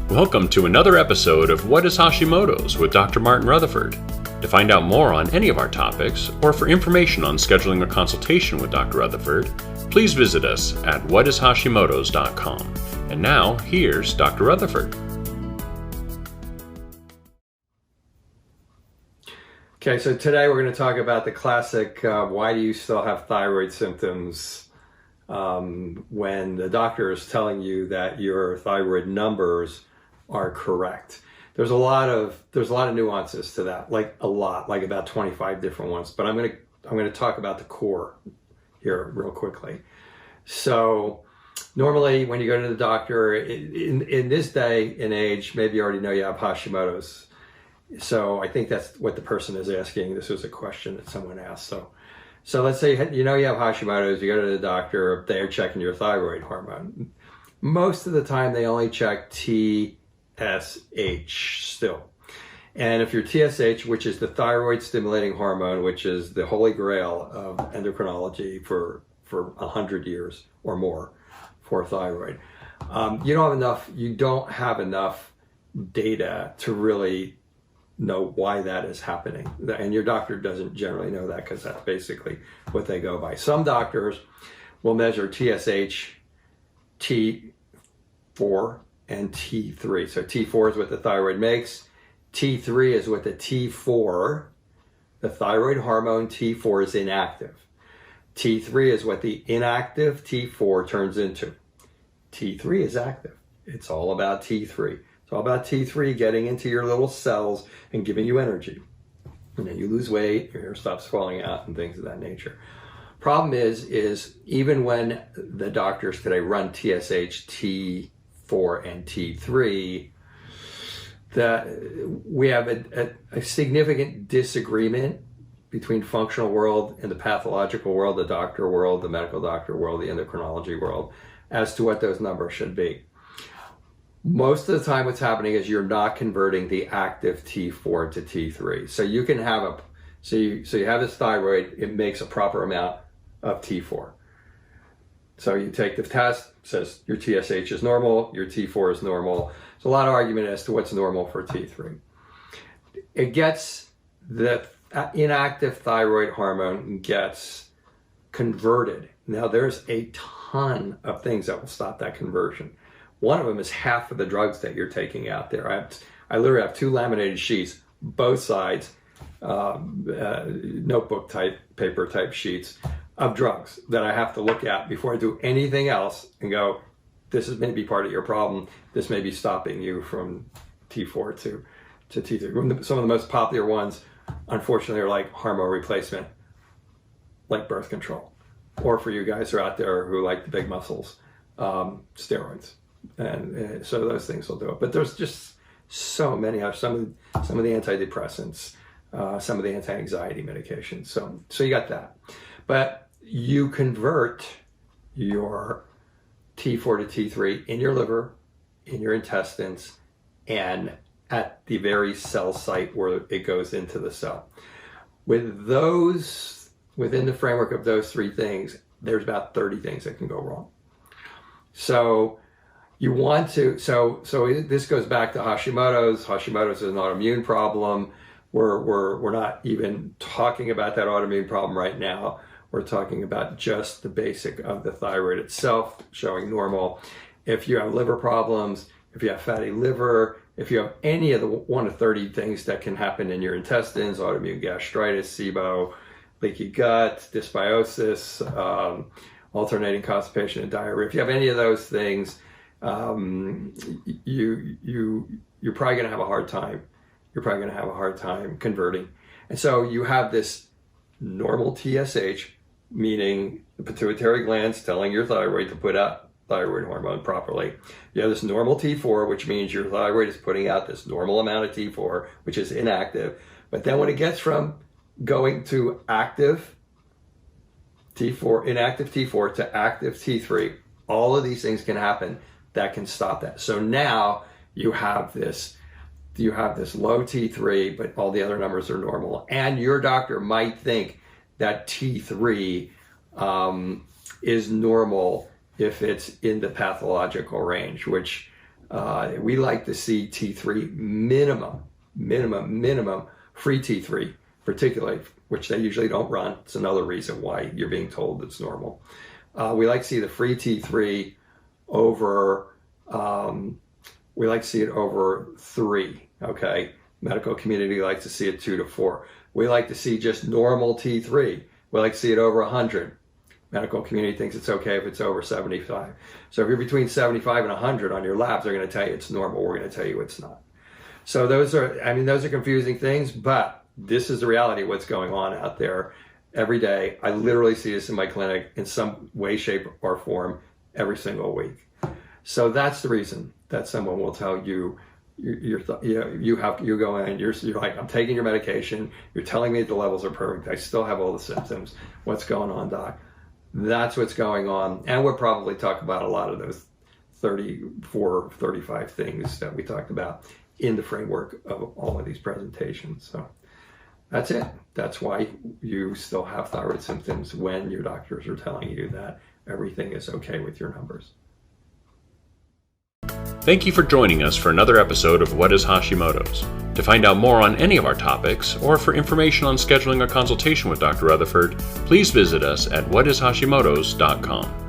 Welcome to another episode of What is Hashimoto's with Dr. Martin Rutherford. To find out more on any of our topics, or for information on scheduling a consultation with Dr. Rutherford, please visit us at whatishashimotos.com. And now, here's Dr. Rutherford. Okay, so today we're going to talk about the classic, why do you still have thyroid symptoms when the doctor is telling you that your thyroid numbers are correct. There's a lot of nuances to that, like about 25 different ones, but I'm going to talk about the core here real quickly. So normally when you go to the doctor, in this day and age, maybe you already know you have Hashimoto's. So I think that's what the person is asking. This was a question that someone asked. So let's say you know you have Hashimoto's, you go to the doctor, they're checking your thyroid hormone. Most of the time they only check TSH still. And if your TSH, which is the thyroid stimulating hormone, which is the holy grail of endocrinology for 100 years or more for thyroid, you don't have enough data to really know why that is happening. And your doctor doesn't generally know that because that's basically what they go by. Some doctors will measure TSH, T4, and T3. So T4 is what the thyroid makes. T3 is what the T4, the thyroid hormone T4 is inactive. T3 is what the inactive T4 turns into. T3 is active. It's all about T3. It's all about T3 getting into your little cells and giving you energy. And then you lose weight, your hair stops falling out, and things of that nature. Problem is even when the doctors today run TSH, T4, and T3, that we have a significant disagreement between functional world and the pathological world, the doctor world, the medical doctor world, the endocrinology world, as to what those numbers should be. Most of the time what's happening is you're not converting the active T4 to T3. So you can have you have this thyroid, it makes a proper amount of T4. So you take the test, it says your TSH is normal, your T4 is normal. There's a lot of argument as to what's normal for T3. It gets, the inactive thyroid hormone gets converted. Now there's a ton of things that will stop that conversion. One of them is half of the drugs that you're taking out there. I literally have 2 laminated sheets, both sides, notebook type, paper type sheets of drugs that I have to look at before I do anything else and go, this is maybe part of your problem. This may be stopping you from T4 to T3. Some of the most popular ones, unfortunately, are like hormone replacement, like birth control. Or for you guys who are out there who like the big muscles, steroids. And so those things will do it. But there's just so many. Some of the antidepressants, some of the anti-anxiety medications. So you got that. But you convert your T4 to T3 in your liver, in your intestines, and at the very cell site where it goes into the cell. With those, within the framework of those 3 things, there's about 30 things that can go wrong. So you want to, so this goes back to Hashimoto's. Hashimoto's is an autoimmune problem. We're not even talking about that autoimmune problem right now. We're talking about just the basic of the thyroid itself showing normal. If you have liver problems, if you have fatty liver, if you have any of the one of 30 things that can happen in your intestines, autoimmune gastritis, SIBO, leaky gut, dysbiosis, alternating constipation and diarrhea. If you have any of those things, you're probably going to have a hard time. You're probably going to have a hard time converting. And so you have this normal TSH, meaning the pituitary glands telling your thyroid to put out thyroid hormone properly. You have this normal T4, which means your thyroid is putting out this normal amount of T4, which is inactive. But then when it gets from going to active T4, inactive T4 to active T3, all of these things can happen that can stop that. So now you have this low T3, but all the other numbers are normal. And your doctor might think that T3 is normal if it's in the pathological range, which We like to see T3 minimum, free T3, particularly, which they usually don't run. It's another reason why you're being told it's normal. We like to see the free T3 over, we like to see it over 3, okay? Medical community likes to see it 2 to 4. We like to see just normal T3. We like to see it over 100. Medical community thinks it's okay if it's over 75. So if you're between 75 and 100 on your labs, they're going to tell you it's normal. We're going to tell you it's not. So those are confusing things, but this is the reality of what's going on out there every day. I literally see this in my clinic in some way, shape, or form every single week. So that's the reason that someone will tell you, you go in, you're like, I'm taking your medication. You're telling me the levels are perfect. I still have all the symptoms. What's going on, doc? That's what's going on. And we'll probably talk about a lot of those 34, 35 things that we talked about in the framework of all of these presentations. So that's it. That's why you still have thyroid symptoms when your doctors are telling you that everything is okay with your numbers. Thank you for joining us for another episode of What is Hashimoto's? To find out more on any of our topics, or for information on scheduling a consultation with Dr. Rutherford, please visit us at whatishashimotos.com.